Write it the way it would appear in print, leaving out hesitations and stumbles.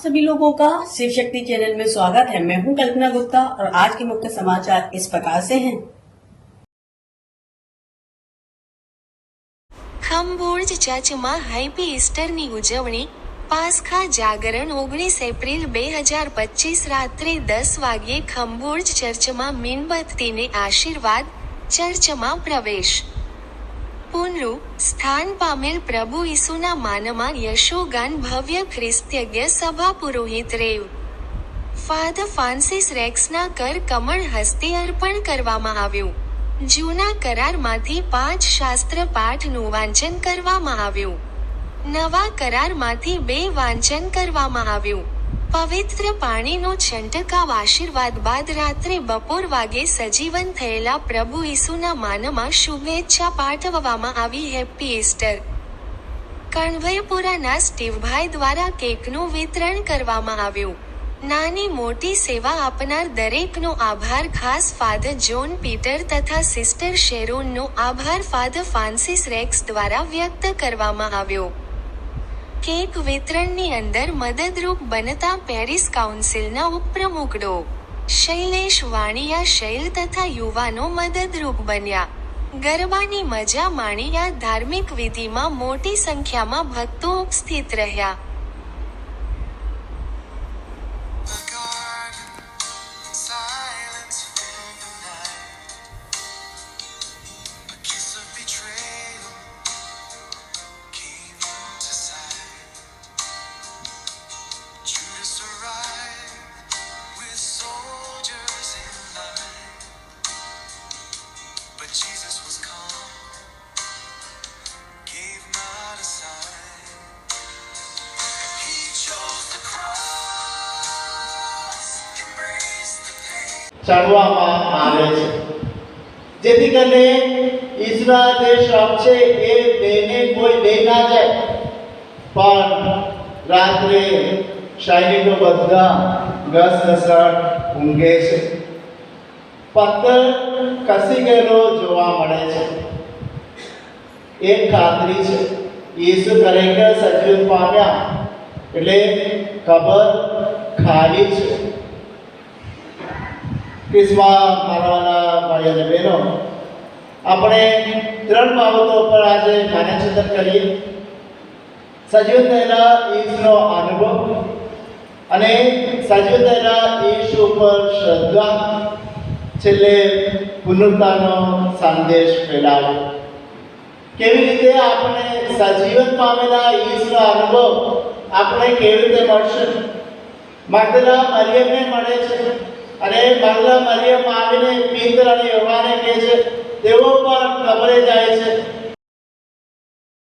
सभी लोगों का शिव शक्ति चैनल में स्वागत है। मैं हूं कल्पना गुप्ता और आज के मुख्य समाचार इस प्रकार से हैं। ખંભોળજ ચર્ચમાં હેપી ઈસ્ટરની ઉજવણી. પાસ્ખા જાગરણ 19 એપ્રિલ 2025 રાત્રે 10 વાગ્યે ખંભોળજ ચર્ચમાં મીણબત્તીને આશીર્વાદ. ચર્ચમાં પ્રવેશ. પુનરું સ્થાન પામેલ પ્રભુ ઈસુના માનમાં યશોગાન ભવ્ય ખ્રિસ્તયજ્ઞ સભા પુરોહિત રેવ. ફાધર ફ્રાન્સિસ રેક્સના કર કમળ હસ્તે અર્પણ કરવામાં આવ્યું. જૂના કરારમાંથી 5 શાસ્ત્ર પાઠનું વાંચન કરવામાં આવ્યું. નવા કરારમાંથી 2 વાંચન કરવામાં આવ્યું. પવિત્ર પાણીનો છંટકાવ આશીર્વાદ બાદ રાત્રે બપોર વાગે સજીવન થયેલા પ્રભુ ઈસુના માનમાં શુભેચ્છા પાઠવવામાં આવી. Happy Easter. કણભયપુરાના સ્ટીવભાઈ દ્વારા કેકનું વિતરણ કરવામાં આવ્યું. નાની મોટી સેવા આપનાર દરેકનો આભાર. ખાસ ફાધર જોન પીટર તથા સિસ્ટર શેરોનનો આભાર ફાધર ફ્રાન્સિસ રેક્સ દ્વારા વ્યક્ત કરવામાં આવ્યો. કેક વિતરણની અંદર મદદરૂપ બનતા પેરિસ કાઉન્સિલના ઉપપ્રમુખ ડો. શૈલેષ વાણિયા શૈલ તથા યુવાનો મદદરૂપ બન્યા. ગરબાની મજા માણી. આ ધાર્મિક વિધિમાં મોટી સંખ્યામાં ભક્તો ઉપસ્થિત રહ્યા. ચડવામાં આવે છે જેથી કરીને ઈસરા જે શ્રમ છે એ દેને કોઈ દે ના જાય. પણ રાત્રે સૈનિકો બધા ઘસઘસાટ ઊંઘે છે. પથ્થર ખસી ગયેલો જોવા મળે છે. એક ખાતરી છે, ઈસુ ખરેખર સજીવન પામ્યા એટલે કબર ખાલી છે. ક્રિસ્મા માનવાના ભાઈ અને બહેનો, આપણે 3 બાબતો પર આજે માન્યચિંતન કરીએ. સજીવ થયેલા ઈસુનો અનુભવ અને સજીવ થયેલા ઈસુ પર શ્રદ્ધા, છેલ્લે પુનરુત્થાનનો સંદેશ ફેલાવો. કેવી રીતે આપણે સજીવન પામેલા ઈસુનો અનુભવ આપણે કેવી રીતે મળશે? મગદલા મરિયમને મળે છે અને મગદલા મરિયમ આવીને પીતર અને યોહાને કહે છે. તેઓ પણ કબરે જાય છે